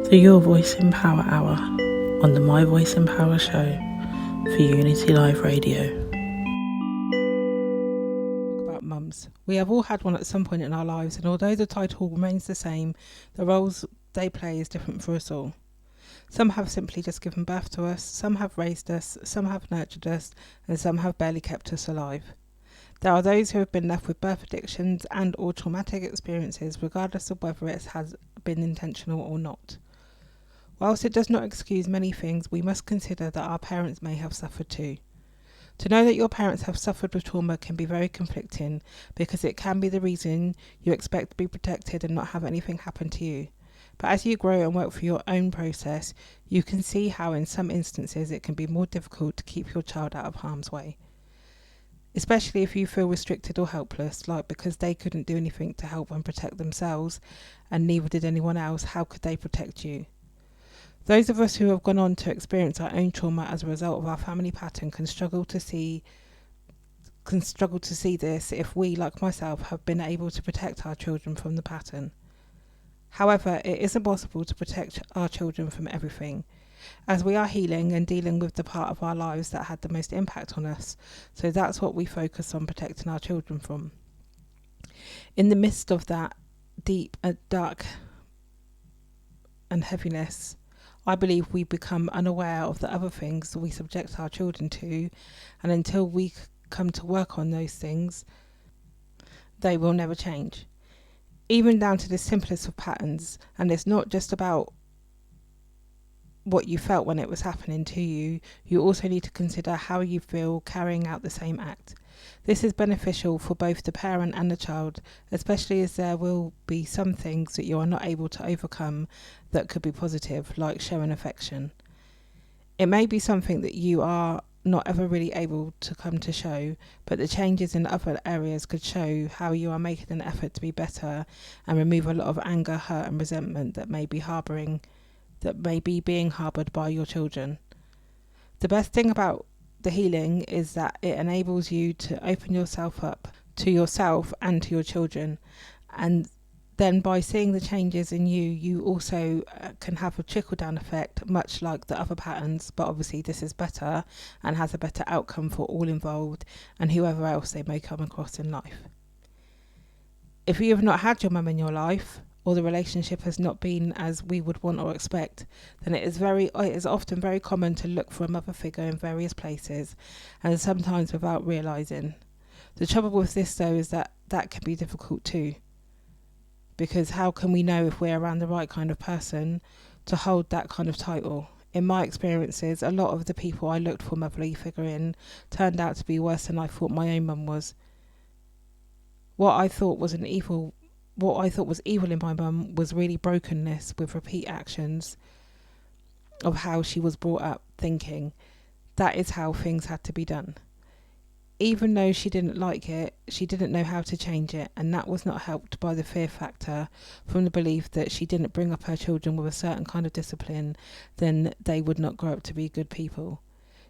to your Voice in Power Hour on the My Voice in Power show for Unity Live Radio. About mums. We have all had one at some point in our lives, and although the title remains the same, the roles they play is different for us all. Some have simply just given birth to us, some have raised us, some have nurtured us, and some have barely kept us alive. There are those who have been left with birth addictions and or traumatic experiences, regardless of whether it has been intentional or not. Whilst it does not excuse many things, we must consider that our parents may have suffered too. To know that your parents have suffered with trauma can be very conflicting, because it can be the reason you expect to be protected and not have anything happen to you. But as you grow and work through your own process, you can see how in some instances it can be more difficult to keep your child out of harm's way. Especially if you feel restricted or helpless, like because they couldn't do anything to help and protect themselves, and neither did anyone else, how could they protect you? Those of us who have gone on to experience our own trauma as a result of our family pattern can struggle to see this if we, like myself, have been able to protect our children from the pattern. However, it isn't possible to protect our children from everything, as we are healing and dealing with the part of our lives that had the most impact on us, so that's what we focus on protecting our children from. In the midst of that deep and dark and heaviness, I believe we become unaware of the other things we subject our children to, and until we come to work on those things, they will never change. Even down to the simplest of patterns, and it's not just about what you felt when it was happening to you, you also need to consider how you feel carrying out the same act. This is beneficial for both the parent and the child, especially as there will be some things that you are not able to overcome that could be positive, like showing affection. It may be something that you are not ever really able to come to show, but the changes in other areas could show how you are making an effort to be better and remove a lot of anger, hurt and resentment that may be being harboured by your children. The best thing about the healing is that it enables you to open yourself up to yourself and to your children, and then by seeing the changes in you, you also can have a trickle-down effect, much like the other patterns, but obviously this is better and has a better outcome for all involved and whoever else they may come across in life. If you have not had your mum in your life, or the relationship has not been as we would want or expect, then it is often very common to look for a mother figure in various places, and sometimes without realising. The trouble with this though is that can be difficult too, because how can we know if we're around the right kind of person to hold that kind of title? In my experiences, a lot of the people I looked for a motherly figure in turned out to be worse than I thought my own mum was. What I thought was evil in my mum was really brokenness with repeat actions of how she was brought up, thinking that is how things had to be done. Even though she didn't like it, she didn't know how to change it, and that was not helped by the fear factor from the belief that she didn't bring up her children with a certain kind of discipline, then they would not grow up to be good people.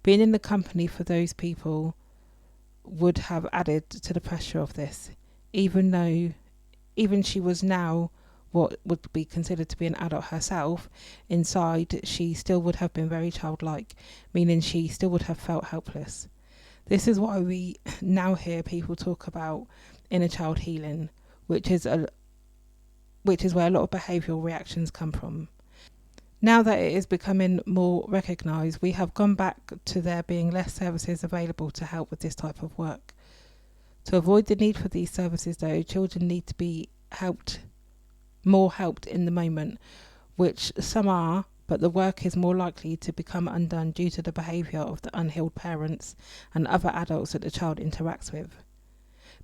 Being in the company for those people would have added to the pressure of this, even she was now what would be considered to be an adult herself. Inside, she still would have been very childlike, meaning she still would have felt helpless. This is why we now hear people talk about inner child healing, which is where a lot of behavioural reactions come from. Now that it is becoming more recognised, we have gone back to there being less services available to help with this type of work. To avoid the need for these services though, children need to be more helped in the moment, which some are, but the work is more likely to become undone due to the behaviour of the unhealed parents and other adults that the child interacts with.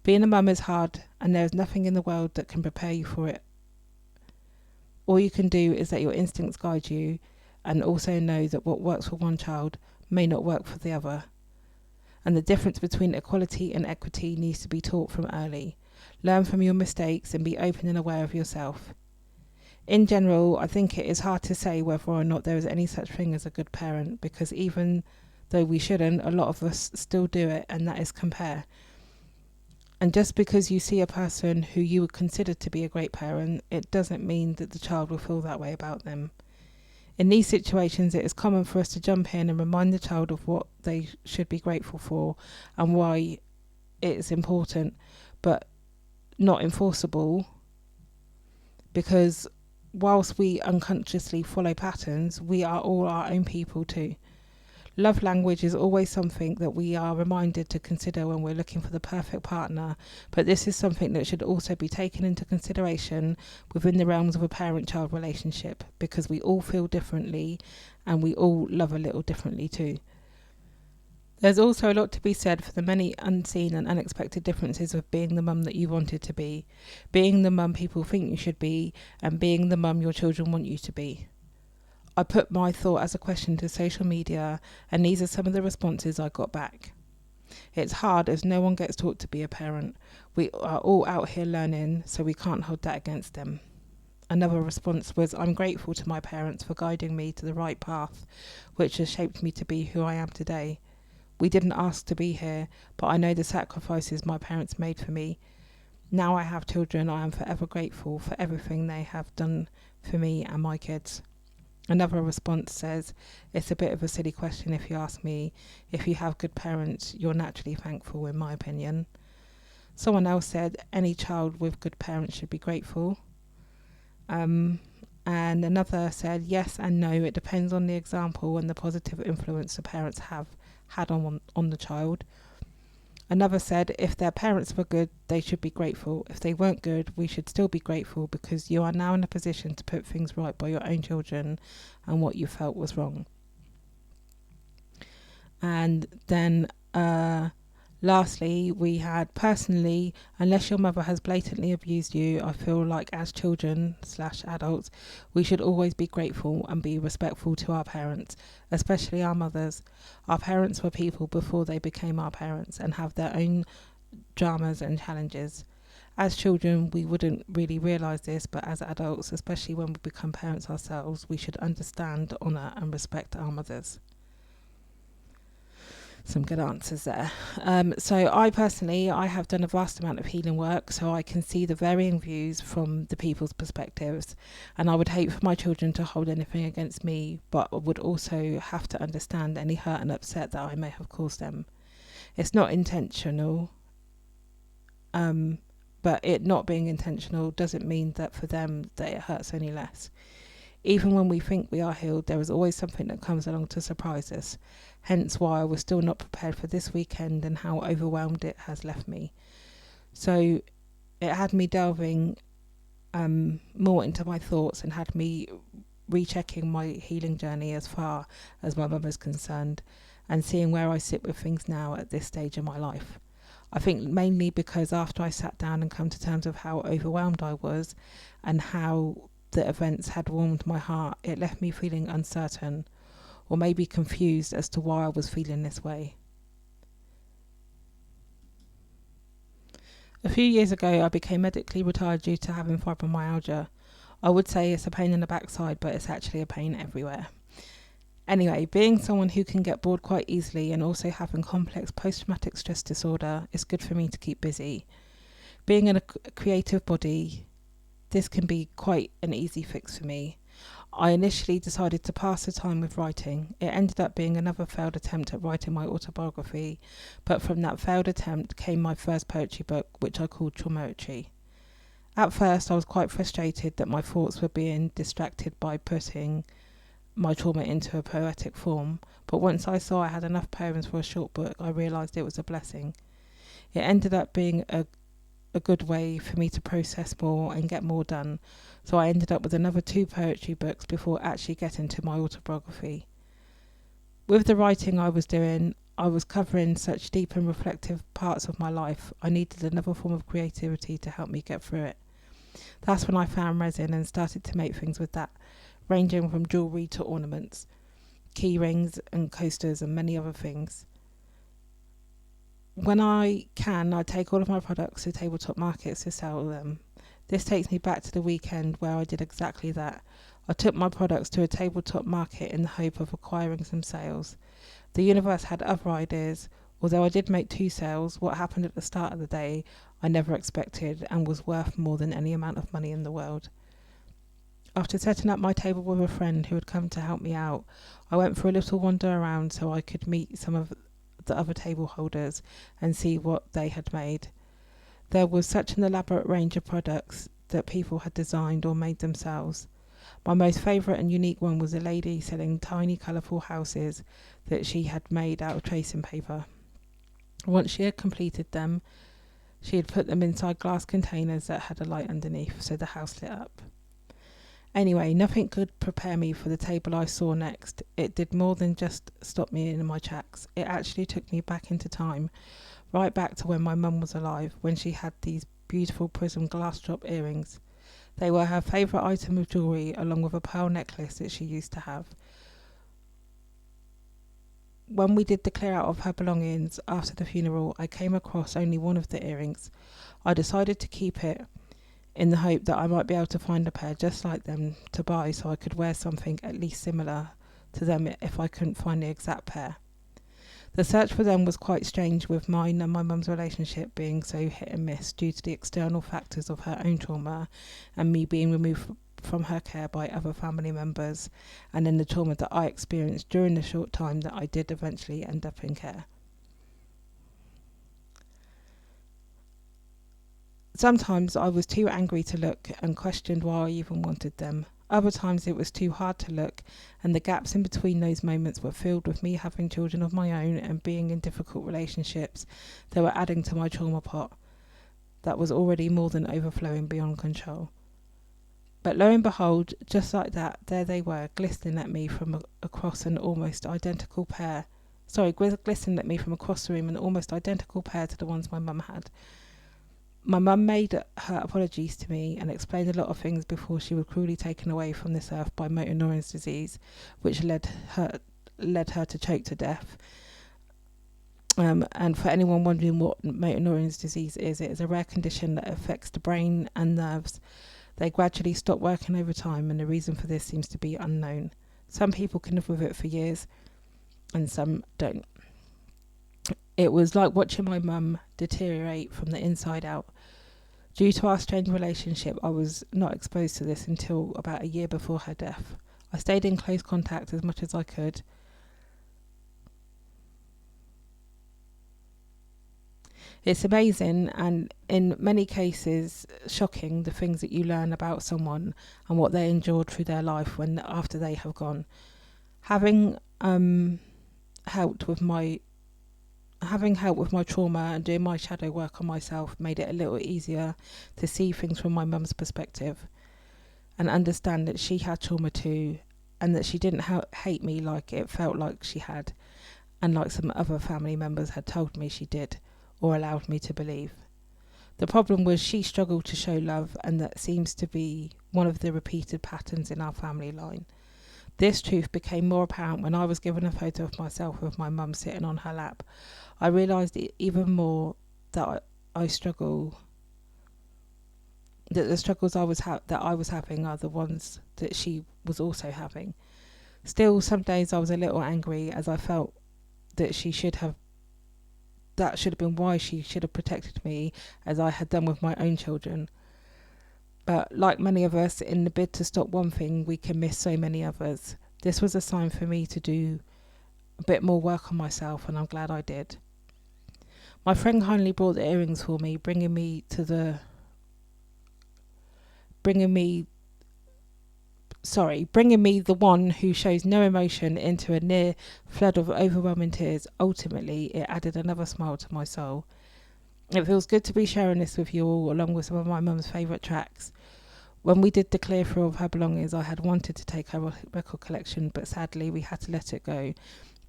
Being a mum is hard, and there is nothing in the world that can prepare you for it. All you can do is let your instincts guide you, and also know that what works for one child may not work for the other. And the difference between equality and equity needs to be taught from early. Learn from your mistakes and be open and aware of yourself. In general, I think it is hard to say whether or not there is any such thing as a good parent, because even though we shouldn't, a lot of us still do it, and that is compare. And just because you see a person who you would consider to be a great parent, it doesn't mean that the child will feel that way about them. In these situations, it is common for us to jump in and remind the child of what they should be grateful for and why it's important, but not enforceable, because whilst we unconsciously follow patterns, we are all our own people too. Love language is always something that we are reminded to consider when we're looking for the perfect partner, but this is something that should also be taken into consideration within the realms of a parent-child relationship, because we all feel differently and we all love a little differently too. There's also a lot to be said for the many unseen and unexpected differences of being the mum that you wanted to be, being the mum people think you should be, and being the mum your children want you to be. I put my thought as a question to social media, and these are some of the responses I got back. It's hard as no one gets taught to be a parent. We are all out here learning, so we can't hold that against them. Another response was, I'm grateful to my parents for guiding me to the right path, which has shaped me to be who I am today. We didn't ask to be here, but I know the sacrifices my parents made for me. Now I have children, I am forever grateful for everything they have done for me and my kids. Another response says, it's a bit of a silly question if you ask me. If you have good parents, you're naturally thankful, in my opinion. Someone else said, any child with good parents should be grateful. And another said, yes and no, it depends on the example and the positive influence the parents have had on the child. Another said, if their parents were good, they should be grateful. If they weren't good, we should still be grateful, because you are now in a position to put things right by your own children and what you felt was wrong. And then lastly, we had, personally, unless your mother has blatantly abused you, I feel like as children/adults, we should always be grateful and be respectful to our parents, especially our mothers. Our parents were people before they became our parents and have their own dramas and challenges. As children, we wouldn't really realise this, but as adults, especially when we become parents ourselves, we should understand, honour and respect our mothers. Some good answers there. So I personally, I have done a vast amount of healing work, so I can see the varying views from the people's perspectives, and I would hate for my children to hold anything against me, but would also have to understand any hurt and upset that I may have caused them. It's not intentional, but it not being intentional doesn't mean that for them that it hurts any less. Even when we think we are healed, there is always something that comes along to surprise us. Hence why I was still not prepared for this weekend and how overwhelmed it has left me. So it had me delving more into my thoughts and had me rechecking my healing journey as far as my mum is concerned, and seeing where I sit with things now at this stage in my life. I think mainly because after I sat down and come to terms with how overwhelmed I was and how the events had warmed my heart, it left me feeling uncertain, or maybe confused as to why I was feeling this way. A few years ago, I became medically retired due to having fibromyalgia. I would say it's a pain in the backside, but it's actually a pain everywhere. Anyway, being someone who can get bored quite easily and also having complex post-traumatic stress disorder, it's good for me to keep busy. Being in a creative body, this can be quite an easy fix for me. I initially decided to pass the time with writing. It ended up being another failed attempt at writing my autobiography, but from that failed attempt came my first poetry book, which I called Traumoetry. At first, I was quite frustrated that my thoughts were being distracted by putting my trauma into a poetic form, but once I saw I had enough poems for a short book, I realised it was a blessing. It ended up being a good way for me to process more and get more done, so I ended up with another 2 poetry books before actually getting to my autobiography. With the writing I was doing, I was covering such deep and reflective parts of my life. I needed another form of creativity to help me get through it. That's when I found resin and started to make things with that, ranging from jewellery to ornaments, key rings and coasters and many other things. When I can, I take all of my products to tabletop markets to sell them. This takes me back to the weekend where I did exactly that. I took my products to a tabletop market in the hope of acquiring some sales. The universe had other ideas. Although I did make 2 sales, what happened at the start of the day I never expected and was worth more than any amount of money in the world. After setting up my table with a friend who had come to help me out, I went for a little wander around so I could meet some of the other table holders and see what they had made. There was such an elaborate range of products that people had designed or made themselves. My most favourite and unique one was a lady selling tiny colourful houses that she had made out of tracing paper. Once she had completed them, she had put them inside glass containers that had a light underneath, so the house lit up. Anyway, nothing could prepare me for the table I saw next. It did more than just stop me in my tracks. It actually took me back into time, right back to when my mum was alive, when she had these beautiful prism glass drop earrings. They were her favourite item of jewellery, along with a pearl necklace that she used to have. When we did the clear out of her belongings after the funeral, I came across only one of the earrings. I decided to keep it in the hope that I might be able to find a pair just like them to buy, so I could wear something at least similar to them if I couldn't find the exact pair. The search for them was quite strange, with mine and my mum's relationship being so hit and miss due to the external factors of her own trauma and me being removed from her care by other family members, and then the trauma that I experienced during the short time that I did eventually end up in care. Sometimes I was too angry to look and questioned why I even wanted them. Other times it was too hard to look, and the gaps in between those moments were filled with me having children of my own and being in difficult relationships that were adding to my trauma pot that was already more than overflowing beyond control. But lo and behold, just like that, there they were, glistening at me from across an almost identical pair. Glistening at me from across the room, an almost identical pair to the ones my mum had. My mum made her apologies to me and explained a lot of things before she was cruelly taken away from this earth by motor neurons disease, which led her to choke to death. And for anyone wondering what motor neurons disease is, it is a rare condition that affects the brain and nerves. They gradually stop working over time, and the reason for this seems to be unknown. Some people can live with it for years, and some don't. It was like watching my mum deteriorate from the inside out. Due to our strained relationship, I was not exposed to this until about a year before her death. I stayed in close contact as much as I could. It's amazing, and in many cases shocking, the things that you learn about someone and what they endured through their life after they have gone. Having help with my trauma and doing my shadow work on myself made it a little easier to see things from my mum's perspective and understand that she had trauma too, and that she didn't hate me like it felt like she had, and like some other family members had told me she did or allowed me to believe. The problem was she struggled to show love, and that seems to be one of the repeated patterns in our family line. This truth became more apparent when I was given a photo of myself with my mum sitting on her lap. I realised even more that the struggles I was having are the ones that she was also having. Still, some days I was a little angry, as I felt that should have been why she should have protected me as I had done with my own children. But like many of us, in the bid to stop one thing, we can miss so many others. This was a sign for me to do a bit more work on myself, and I'm glad I did. My friend kindly brought the earrings for me, bringing me the one who shows no emotion into a near flood of overwhelming tears. Ultimately, it added another smile to my soul. It feels good to be sharing this with you all, along with some of my mum's favourite tracks. When we did the clear through of her belongings, I had wanted to take her record collection, but sadly we had to let it go,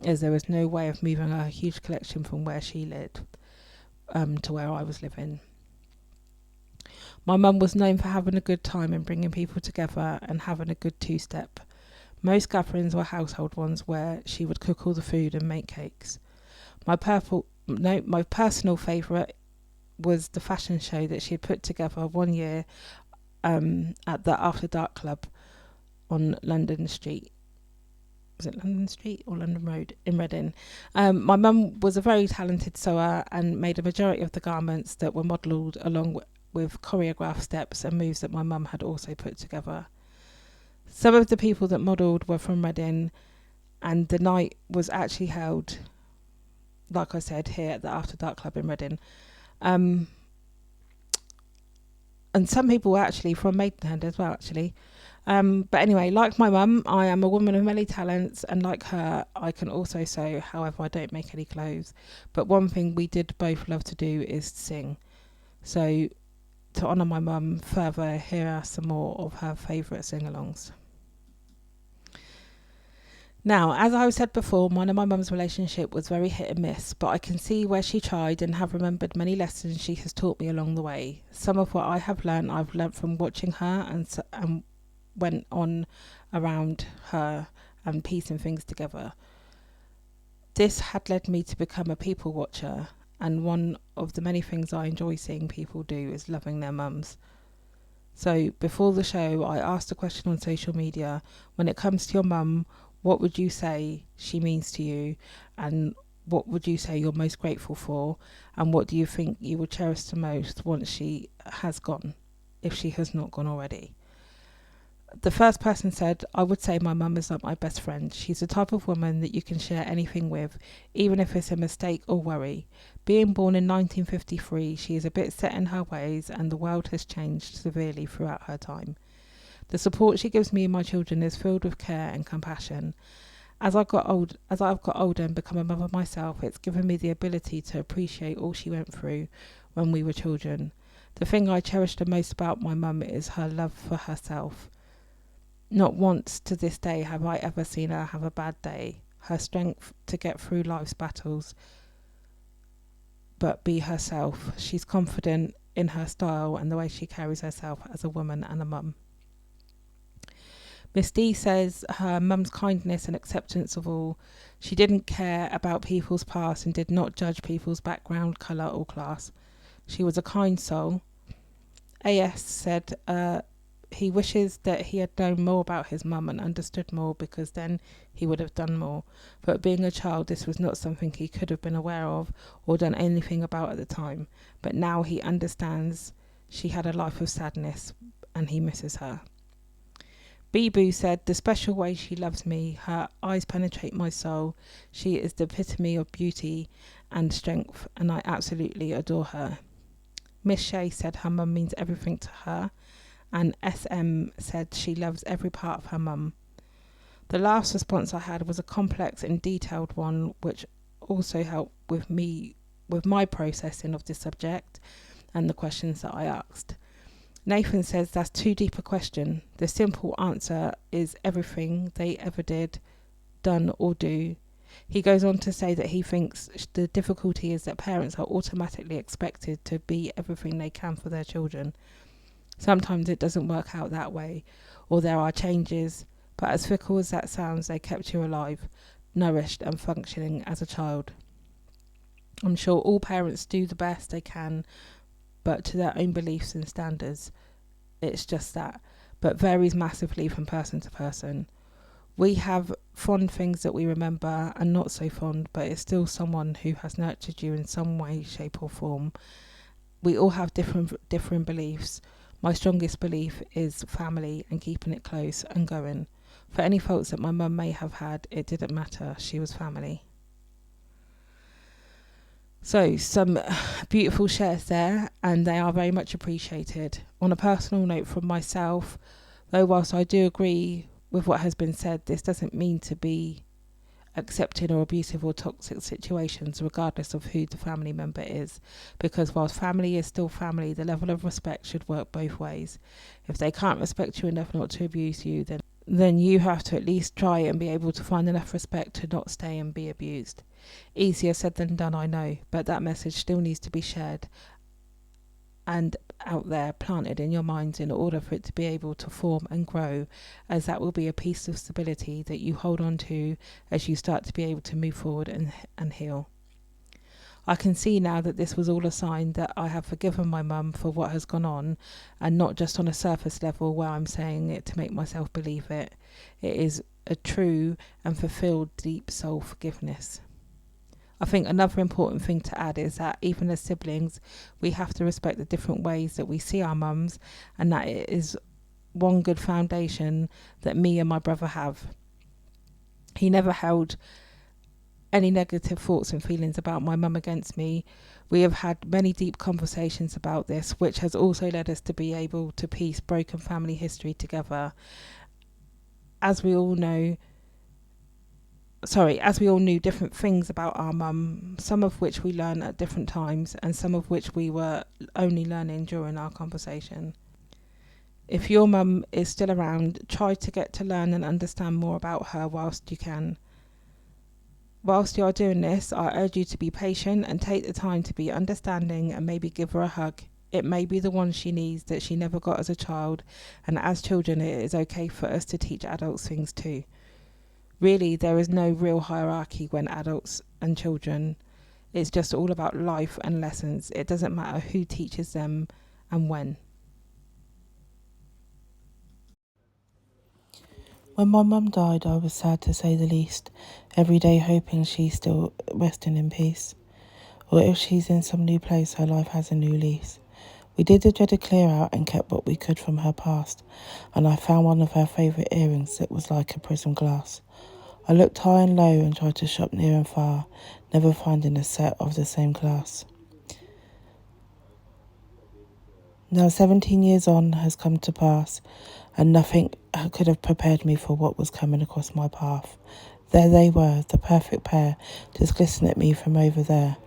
as there was no way of moving her huge collection from where she lived to where I was living. My mum was known for having a good time and bringing people together and having a good two-step. Most gatherings were household ones where she would cook all the food and make cakes. My personal favourite was the fashion show that she had put together one year at the After Dark Club on London Street. Was it London Street or London Road in Reading? My mum was a very talented sewer and made a majority of the garments that were modelled along with choreographed steps and moves that my mum had also put together. Some of the people that modelled were from Reading, and the night was actually held, like I said, here at the After Dark Club in Reading. And some people were actually from Maidenhead as well, actually. But anyway, like my mum, I am a woman of many talents, and like her, I can also sew. However, I don't make any clothes. But one thing we did both love to do is sing. So to honour my mum further, here are some more of her favourite sing-alongs. Now, as I said before, mine and my mum's relationship was very hit and miss, but I can see where she tried and have remembered many lessons she has taught me along the way. Some of what I have learned, I've learnt from watching her and went on around her and piecing things together. This had led me to become a people watcher, and one of the many things I enjoy seeing people do is loving their mums. So before the show, I asked a question on social media: when it comes to your mum, what would you say she means to you, and what would you say you're most grateful for, and what do you think you will cherish the most once she has gone, if she has not gone already? The first person said, I would say my mum is like my best friend. She's the type of woman that you can share anything with, even if it's a mistake or worry. Being born in 1953, she is a bit set in her ways, and the world has changed severely throughout her time. The support she gives me and my children is filled with care and compassion. As I've got older and become a mother myself, it's given me the ability to appreciate all she went through when we were children. The thing I cherish the most about my mum is her love for herself. Not once to this day have I ever seen her have a bad day. Her strength to get through life's battles, but be herself. She's confident in her style and the way she carries herself as a woman and a mum. Miss D says her mum's kindness and acceptance of all. She didn't care about people's past and did not judge people's background, colour or class. She was a kind soul. AS said he wishes that he had known more about his mum and understood more, because then he would have done more. But being a child, this was not something he could have been aware of or done anything about at the time. But now he understands she had a life of sadness and he misses her. Boo said, the special way she loves me, her eyes penetrate my soul. She is the epitome of beauty and strength, and I absolutely adore her. Miss Shay said her mum means everything to her, and SM said she loves every part of her mum. The last response I had was a complex and detailed one, which also helped with my processing of the subject and the questions that I asked. Nathan says that's too deep a question. The simple answer is everything they ever did, done or do. He goes on to say that he thinks the difficulty is that parents are automatically expected to be everything they can for their children. Sometimes it doesn't work out that way, or there are changes, but as fickle as that sounds, they kept you alive, nourished and functioning as a child. I'm sure all parents do the best they can, but to their own beliefs and standards. It's just that, but varies massively from person to person. We have fond things that we remember and not so fond, but it's still someone who has nurtured you in some way, shape or form. We all have different beliefs. My strongest belief is family and keeping it close and going. For any faults that my mum may have had, it didn't matter. She was family. So some beautiful shares there, and they are very much appreciated. On a personal note from myself, though, whilst I do agree with what has been said, this doesn't mean to be accepting or abusive or toxic situations, regardless of who the family member is, because whilst family is still family, the level of respect should work both ways. If they can't respect you enough not to abuse you, then you have to at least try and be able to find enough respect to not stay and be abused. Easier said than done, I know, but that message still needs to be shared and out there, planted in your minds, in order for it to be able to form and grow, as that will be a piece of stability that you hold on to as you start to be able to move forward and heal. I can see now that this was all a sign that I have forgiven my mum for what has gone on, and not just on a surface level where I'm saying it to make myself believe it. It is a true and fulfilled deep soul forgiveness. I think another important thing to add is that even as siblings, we have to respect the different ways that we see our mums, and that it is one good foundation that me and my brother have. He never held any negative thoughts and feelings about my mum against me. We have had many deep conversations about this, which has also led us to be able to piece broken family history together. As we all knew different things about our mum, some of which we learned at different times and some of which we were only learning during our conversation. If your mum is still around, try to get to learn and understand more about her whilst you can. Whilst you are doing this, I urge you to be patient and take the time to be understanding and maybe give her a hug. It may be the one she needs that she never got as a child, and as children it is okay for us to teach adults things too. Really, there is no real hierarchy when adults and children. It's just all about life and lessons. It doesn't matter who teaches them and when. When my mum died, I was sad to say the least, every day hoping she's still resting in peace. Or if she's in some new place, her life has a new lease. We did the dreaded clear out and kept what we could from her past, and I found one of her favourite earrings that was like a prism glass. I looked high and low and tried to shop near and far, never finding a set of the same class. Now 17 years on has come to pass, and nothing could have prepared me for what was coming across my path. There they were, the perfect pair, just glistening at me from over there.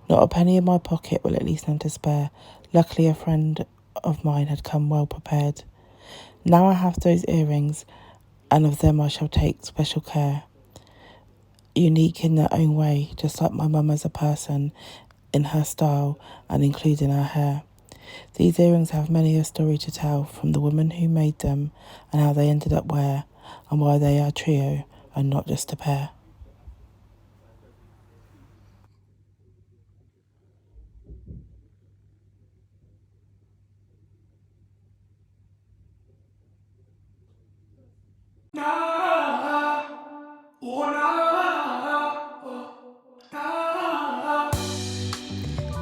Not a penny in my pocket, well at least none to spare. Luckily a friend of mine had come well prepared. Now I have those earrings, and of them I shall take special care. Unique in their own way, just like my mum as a person, in her style and including her hair. These earrings have many a story to tell, from the woman who made them and how they ended up where, and why they are a trio and not just a pair.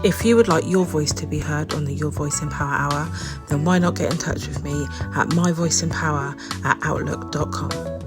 If you would like your voice to be heard on the Your Voice in Power Hour, then why not get in touch with me at myvoiceinpower@outlook.com.